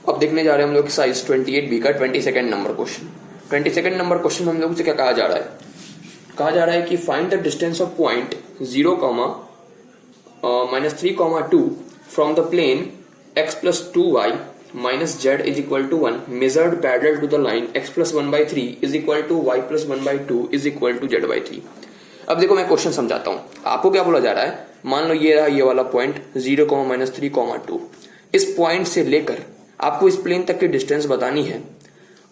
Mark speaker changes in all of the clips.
Speaker 1: अब देखने जा रहे हैं हम लोग एक्सरसाइज 28B का 22nd number question. 22nd number question हम लोग से क्या कहा जा रहा है? कहा जा रहा है कि find the distance of point 0, -3, 2 from the plane x + 2y - z = 1 measured parallel to the line x + 1/3 = y + 1/2 = z/3। अब देखो मैं क्वेश्चन समझाता हूं। आपको क्या बोला जा रहा है? मान लो ये रहा ये वाला पॉइंट 0, -3, 2। इस पॉइंट से लेकर आपको इस प्लेन तक की डिस्टेंस बतानी है।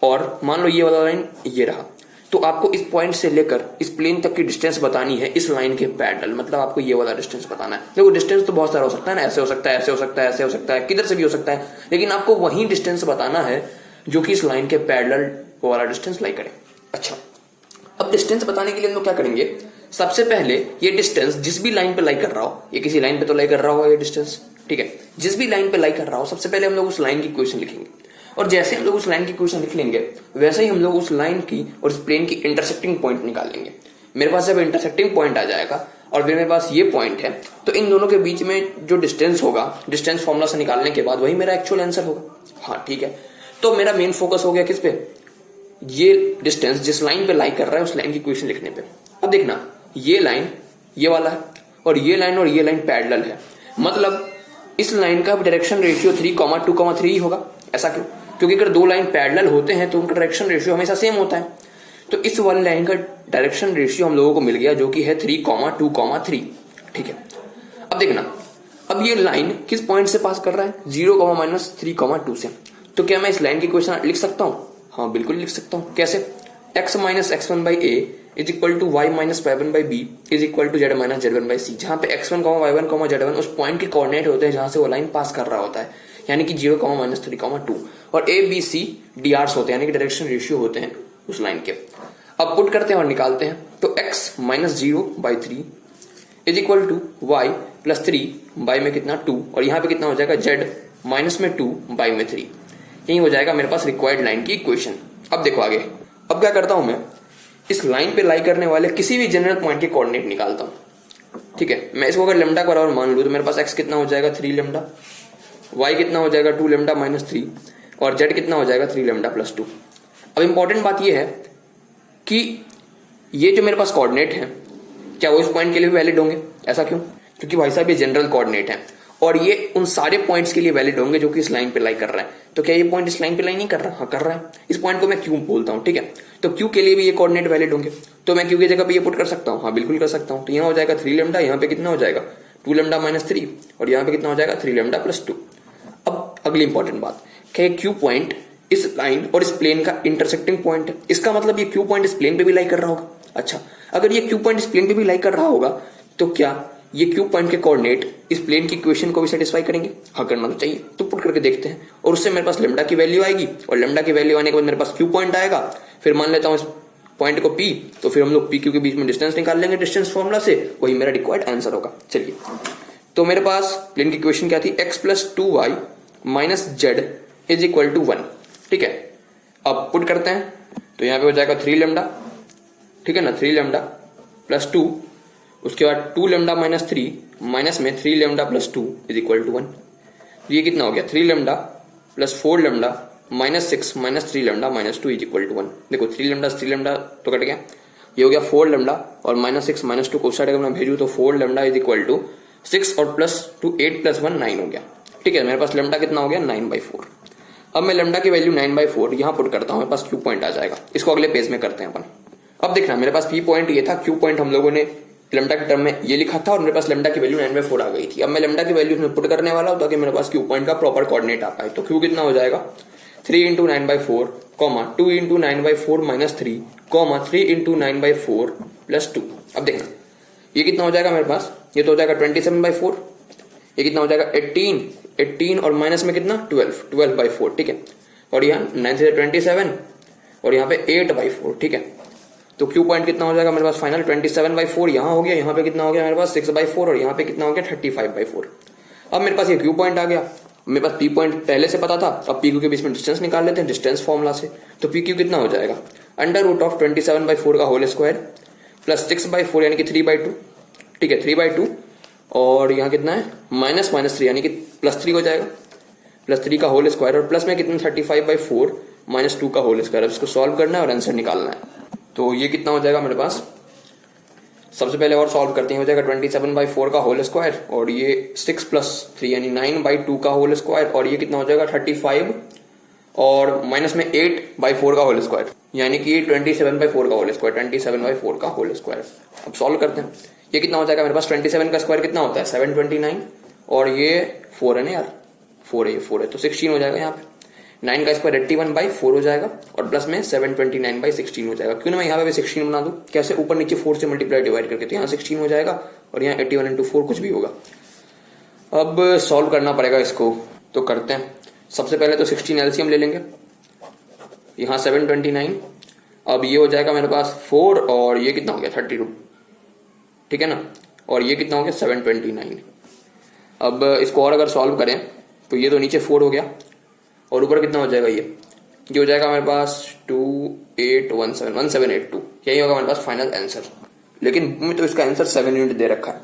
Speaker 1: और मान लो ये वाला लाइन ये रहा, तो आपको इस पॉइंट से लेकर इस प्लेन तक की डिस्टेंस बतानी है इस लाइन के पैरेलल। मतलब आपको ये वाला डिस्टेंस बताना है। देखो डिस्टेंस तो बहुत सारा हो सकता है ना, ऐसे हो सकता है, ऐसे हो सकता है, ऐसे हो सकता है, किधर से भी हो सकता है, लेकिन आपको वही डिस्टेंस बताना है जो कि इस लाइन के पैरेलल वो वाला डिस्टेंस लाई करे। अच्छा, अब डिस्टेंस बताने के लिए हम लोग क्या करेंगे? सबसे पहले ये डिस्टेंस जिस भी लाइन पे लाई कर रहा हो, ये किसी लाइन पे तो लाई कर रहा होगा ये डिस्टेंस, ठीक है, जिस भी लाइन पे लाई कर रहा हो, सबसे पहले हम लोग उस लाइन की इक्वेशन लिखेंगे। और जैसे हम लोग उस लाइन की इक्वेशन लिख लेंगे वैसे ही हम लोग उस लाइन की और इस प्लेन की इंटरसेक्टिंग पॉइंट निकालेंगे। मेरे पास जब इंटरसेक्टिंग पॉइंट आ जाएगा और फिर मेरे पास ये पॉइंट है, तो इन दोनों के बीच में जो डिस्टेंस होगा, डिस्टेंस फॉर्मूला से निकालने के बाद वही मेरा एक्चुअल आंसर होगा। हाँ ठीक है, तो मेरा मेन फोकस हो गया किस पे? ये डिस्टेंस जिस लाइन पे लाई कर रहा है उस लाइन की इक्वेशन लिखने पे। अब देखना, ये लाइन ये वाला है और ये लाइन पैरेलल है, मतलब इस लाइन का डायरेक्शन रेशियो 3, 2, 3 होगा। ऐसा क्यों? क्योंकि अगर दो लाइन पैरेलल होते हैं तो उनका डायरेक्शन रेशियो हमेशा सेम होता है। तो इस वाली लाइन का डायरेक्शन रेशियो हम लोगों को मिल गया जो कि है 3, 2, 3। ठीक है, अब देखना, अब ये लाइन किस पॉइंट से पास कर रहा है? 0, -3, 2 से। तो क्या मैं इस लाइन की इक्वेशन लिख सकता हूं? हाँ बिल्कुल लिख सकता हूं। कैसे? x - x1/a = y - y1/b = z - z1/c। जहां पे x1, y1, z1 उस पॉइंट के कोऑर्डिनेट होते हैं जहां से वो लाइन पास कर रहा होता है, यानी कि 0, -3, 2। और a b c drs होते हैं, यानी कि डायरेक्शन रेशियो होते हैं उस लाइन के। अब पुट करते हैं और निकालते हैं। तो x - 0/3 = y + 3 बाई में कितना 2, और यहाँ पे कितना हो जाएगा z माइनस में 2 बाई में 3। यही हो जाएगा मेरे पास रिक्वायर्ड लाइन की इक्वेशन। अब देखो आगे, अब क्या करता हूं मैं? इस लाइन पे लाई करने वाले किसी भी जनरल पॉइंट के कोऑर्डिनेट निकालता हूं। ठीक है, मैं इसको अगर लैम्डा बराबर मान लूं तो मेरे पास x कितना हो जाएगा 3 लैम्डा, y कितना हो जाएगा 2 लैम्डा - 3 और z कितना हो जाएगा 3 लैम्डा + 2। अब इंपॉर्टेंट बात यह है कि ये जो मेरे पास कोऑर्डिनेट है क्या वो इस पॉइंट के लिए भी वैलिड होंगे? ऐसा क्यों? क्योंकि भाई साहब ये जनरल कोऑर्डिनेट है और ये उन सारे पॉइंट्स के लिए वैलिड होंगे जो कि इस लाइन पे लाई कर रहा है। तो क्या ये पॉइंट इस लाइन पे लाई नहीं कर रहा? हाँ कर रहा है। इस पॉइंट को मैं क्यू बोलता हूँ, ठीक है, तो क्यू के लिए भी ये कोऑर्डिनेट वैलिड होंगे। तो मैं क्यू की जगह पे ये पुट कर सकता हूँ। हाँ बिल्कुल कर सकता हूँ। तो यहाँ हो जाएगा 3 लैम्डा, यहाँ पे कितना हो जाएगा 2 लैम्डा - 3 और यहाँ पे कितना हो जाएगा 3 लैम्डा + 2। अब अगली इंपॉर्टेंट बात, क्या क्यू पॉइंट इस लाइन और इस प्लेन का इंटरसेक्टिंग पॉइंट है? इसका मतलब ये क्यू पॉइंट इस प्लेन पे भी लाई कर रहा होगा। अच्छा, अगर ये क्यू पॉइंट इस प्लेन पे भी लाई कर रहा होगा तो क्या ये क्यू पॉइंट के कोऑर्डिनेट इस प्लेन की इक्वेशन को भी सेटिस्फाई करेंगे? हाँ करना तो चाहिए। तो पुट करके देखते हैं और उससे मेरे पास लैम्डा की वैल्यू आएगी और लैम्डा की वैल्यू आने के बाद मेरे पास क्यू पॉइंट आएगा। फिर मान लेता हूं इस पॉइंट को P, तो फिर हम लोग पी क्यू के बीच में डिस्टेंस निकाल लेंगे डिस्टेंस फॉर्मूला से, वही मेरा रिक्वायर्ड आंसर होगा। चलिए, तो मेरे पास प्लेन की इक्वेशन क्या थी? x + 2y - z = 1। ठीक है, अब पुट करते हैं तो यहाँ पे हो जाएगा 3 लैम्डा, ठीक है ना, 3 लैम्डा + 2, उसके बाद 2 लैम्डा - 3 माइनस में 3 लैम्डा + 2 = 1। ये कितना हो गया? 3 लैम्डा + 4 लैम्डा -6 - 3 लैम्डा - 2 = 1। देखो 3 लैम्डा 3 लैम्डा तो कट गया, ये हो गया 4 लैम्डा और -6 - 2 को उस साइड अगर मैं भेजूं तो 4 लैम्डा = 6 और +2 8 + 1 9 हो गया। ठीक है, मेरे पास लैम्डा कितना हो गया 9/4। अब मैं लैम्डा की वैल्यू 9/4 यहां पुट करता हूं, मेरे पास क्यू पॉइंट आ जाएगा। इसको अगले पेज में करते हैं अपन। अब देखना, मेरे पास पी पॉइंट ये था, क्यू पॉइंट हम लोगों ने लैम्डा के टर्म में ये लिखा था और मेरे पास लैम्डा की वैल्यू 9/4 आ गई थी। अब मैं लैम्डा की वैल्यू इसमें पुट करने वाला हूं ताकि मेरे पास क्यू पॉइंट का प्रॉपर कोऑर्डिनेट आ पाए। तो क्यू कितना हो जाएगा 3 × 9/4, 2 × 9/4 - 3, 3 × 9/4 + 2। अब देखना ये कितना हो जाएगा मेरे पास, ये तो हो जाएगा 27/4, ये कितना हो जाएगा 18 और माइनस में कितना 12/4। ठीक है, और यहाँ 9 से 27 और यहाँ पे 8/4। ठीक है, तो क्यू पॉइंट कितना हो जाएगा मेरे पास फाइनल 27/4 यहाँ हो गया, यहाँ पे कितना हो गया मेरे पास 6/4 और यहाँ पे कितना हो गया 35/4। अब मेरे पास ये क्यू पॉइंट आ गया, मेरे पास पी पॉइंट पहले से पता था। अब पी क्यू के बीच में डिस्टेंस निकाल लेते हैं डिस्टेंस फॉर्मूला से। तो पी क्यू कितना हो जाएगा √27/4 का होल स्क्वायर + 6/4 यानी कि 3/2। ठीक है, 3/2 और यहाँ कितना है -3 यानी कि +3 हो जाएगा प्लस 3 का होल स्क्वायर और प्लस में कितना 35/4 माइनस 2 का होल स्क्वायर। अब इसको सॉल्व करना है और आंसर निकालना है। तो ये कितना हो जाएगा मेरे पास, सबसे पहले और सॉल्व करते हैं, हो जाएगा 27/4 का होल स्क्वायर और ये 6 + 3 यानी 9/2 का होल स्क्वायर और ये कितना हो जाएगा 35 और माइनस में 8/4 का होल स्क्वायर यानी कि 27/4 का होल स्क्वायर, 27/4 का होल स्क्वायर। अब सॉल्व करते हैं, ये कितना हो जाएगा मेरे पास 27 का स्क्वायर कितना होता है 729 और ये 4 है ना यार, 4 है, ये 4 है तो 16 हो जाएगा यहाँ पे। 9 का स्क्वायर 81/4 हो जाएगा और प्लस में 729/16 हो जाएगा। क्यों ना मैं यहाँ पे भी 16 बना दूं, कैसे ऊपर नीचे 4 से मल्टीप्लाई डिवाइड करके, तो यहाँ 16 हो जाएगा और यहाँ 81 × 4 कुछ भी होगा। अब सॉल्व करना पड़ेगा इसको, तो करते हैं। सबसे पहले तो 16 एलसीएम ले लेंगे, यहाँ 729, अब ये हो जाएगा मेरे पास 4 और ये कितना हो गया 32, ठीक है ना, और ये कितना हो गया 729। अब इसको और अगर सॉल्व करें तो ये तो नीचे 4 हो गया और ऊपर कितना हो जाएगा, ये हो जाएगा मेरे पास 1782, यही होगा मेरे पास फाइनल आंसर। लेकिन बुक में तो इसका आंसर 7 यूनिट दे रखा है,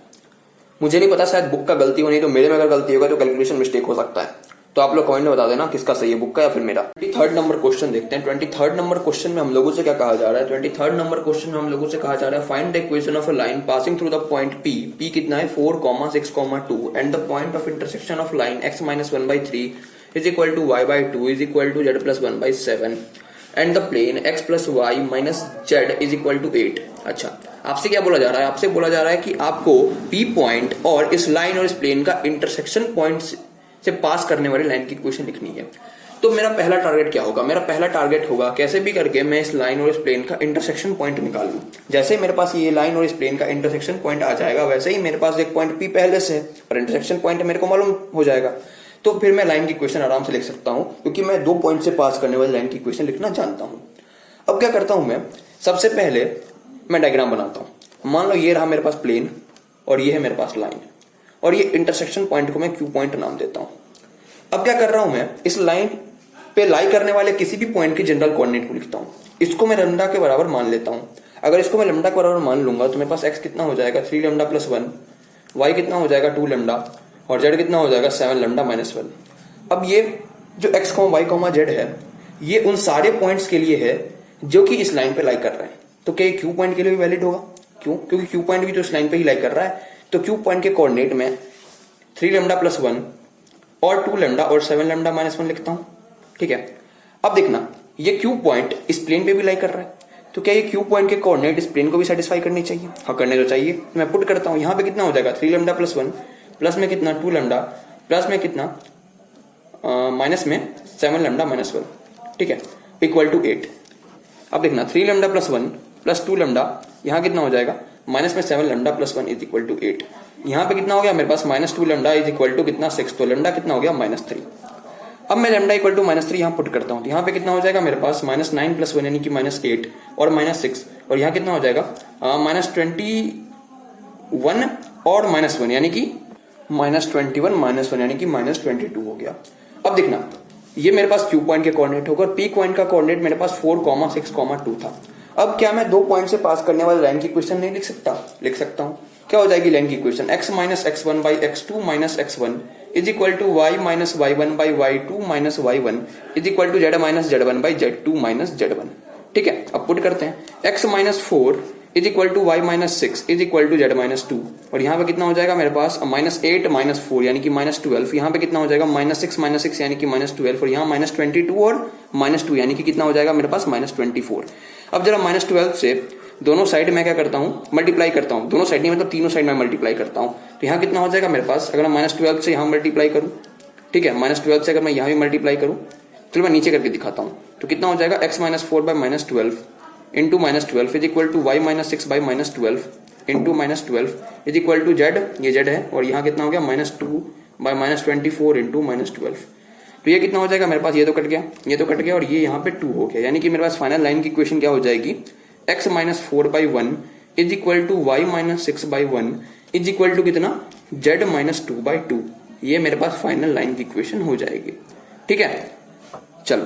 Speaker 1: मुझे नहीं पता, शायद बुक का गलती हो, नहीं तो मेरे में अगर गलती होगा तो कैलकुलेशन मिस्टेक हो सकता है। तो आप लोग कमेंट में बता देना किसका सही है, बुक का या फिर मेरा। 23rd नंबर क्वेश्चन देखते हैं। 23rd नंबर क्वेश्चन में हम लोगों से क्या कहा जा रहा है, 23rd नंबर क्वेश्चन में हम लोगों से कहा जा रहा है find the equation of a line passing through the point P कितना है 4, 6, 2 and the point of intersection of line x - 1/3 is equal to y/2 is equal to z + 1/7 and the plane x + y - z is equal to 8। अच्छा, आपसे क्या बोला जा रहा है, आपसे बोला जा रहा है कि आपको P पॉइंट और इस लाइन और इस प्लेन का इंटरसेक्शन पॉइंट से पास करने वाली लाइन की इक्वेशन लिखनी है। तो मेरा पहला टारगेट क्या होगा, मेरा पहला टारगेट होगा कैसे भी करके मैं इस लाइन और इस प्लेन का इंटरसेक्शन पॉइंट निकालूं। जैसे ही मेरे पास ये लाइन और इस प्लेन का इंटरसेक्शन पॉइंट आ जाएगा वैसे ही मेरे पास एक पॉइंट P पहले से है और इंटरसेक्शन पॉइंट मेरे को मालूम हो जाएगा, तो फिर मैं लाइन की इक्वेशन आराम से लिख सकता हूं क्योंकि मैं 2 पॉइंट से पास करने वाली लाइन की इक्वेशन लिखना जानता हूं। अब क्या करता हूं मैं, सबसे पहले मैं डायग्राम बनाता हूं। मान लो ये रहा मेरे पास प्लेन और ये है मेरे पास लाइन और ये इंटरसेक्शन पॉइंट को मैं Q पॉइंट नाम देता हूं। अब क्या कर रहा हूं मैं, इस लाइन पे लाई करने वाले किसी भी पॉइंट के जनरल कोऑर्डिनेट को लिखता हूं। इसको मैं लैम्डा के बराबर मान लेता हूं। अगर इसको मैं लैम्डा के बराबर मान लूंगा तो मेरे पास x कितना हो जाएगा 3 लैम्डा + 1, y कितना हो जाएगा 2 लैम्डा और z कितना हो जाएगा 7 लैम्डा - 1। अब ये जो x, y, z है ये उन सारे पॉइंट्स के लिए है जो कि इस लाइन पे लाई कर रहे हैं। तो क्या ये Q पॉइंट के लिए भी वैलिड होगा? क्यों? क्योंकि Q पॉइंट भी तो इस लाइन पे ही लाई कर रहा है। तो Q पॉइंट के कोऑर्डिनेट में 3 लैम्डा + 1 और 2 लैम्डा और 7 लैम्डा - 1 लिखता हूं, ठीक है। अब देखना ये Q पॉइंट इस प्लेन पे भी लाई कर रहा है, तो क्या ये Q पॉइंट के कोऑर्डिनेट इस प्लेन को भी सेटिस्फाई करनी चाहिए? हाँ, करने तो चाहिए। तो मैं पुट करता हूं, यहाँ पे कितना हो जाएगा 3 लैम्डा + 1 प्लस में कितना 2 लैम्डा प्लस में कितना माइनस में 7 लैम्डा - 1, ठीक है, इक्वल टू 8। अब देखना 3 लैम्डा + 1 प्लस 2 लैम्डा, यहाँ कितना हो जाएगा माइनस में 7 लैम्डा + 1 इज इक्वल टू 8। यहाँ पे कितना हो गया मेरे पास -2 लैम्डा इज इक्वल टू कितना 6, तो लैम्डा कितना हो गया -3। अब मैं लैम्डा इक्वल टू -3 यहाँ पुट करता हूँ, तो यहाँ पे कितना हो जाएगा मेरे पास -9 + 1 यानी कि -8 और -6 और यहाँ कितना हो जाएगा -21 और -1 यानी कि -21 -1 यानी कि -22 हो गया। अब देखना ये मेरे पास Q पॉइंट के कोऑर्डिनेट होगा और P पॉइंट का कोऑर्डिनेट मेरे पास 4, 6, 2 था। अब क्या मैं 2 पॉइंट से पास करने वाली लाइन की इक्वेशन नहीं लिख सकता? लिख सकता हूँ। क्या हो जाएगी लाइन की equation, x - x1/x2 - x1 is equal to y - y1/y2 - y1 is equal to z - z1/z2 - z1, ठीक है। अब पुट करते हैं x - 4 is equal to y - 6 is equal to z - 2 और यहाँ पे कितना हो जाएगा मेरे पास -8 - 4 यानी कि -12। यहाँ पे कितना हो जाएगा -6 - 6 यानी कि -12 और यहाँ -22 और -2 यानी कि कितना हो जाएगा मेरे पास -24। अब जरा -12 से दोनों साइड में क्या करता हूँ मल्टीप्लाई करता हूँ, दोनों साइड नहीं मतलब तीनों साइड में मल्टीप्लाई करता हूँ। तो यहाँ कितना हो जाएगा मेरे पास, अगर मैं -12 से यहाँ मल्टीप्लाई करूँ, ठीक है, -12 से अगर मैं यहाँ भी मल्टीप्लाई करूँ, चलो मैं नीचे करके दिखाता हूँ। तो कितना हो जाएगा x - 4/-12 into -12 is equal to y - 6/-12 into -12 is equal to z, ये z है, और यहाँ कितना हो गया -2/-24 इंटू -12। तो ये कितना हो जाएगा मेरे पास, ये तो कट गया, ये तो कट गया और ये यहाँ पे 2 हो गया, यानी कि मेरे पास फाइनल लाइन की इक्वेशन क्या हो जाएगी, x - 4/1 is equal to y - 6/1 is equal to कितना z - 2/2। ये मेरे पास फाइनल लाइन की इक्वेशन हो जाएगी, ठीक है। चलो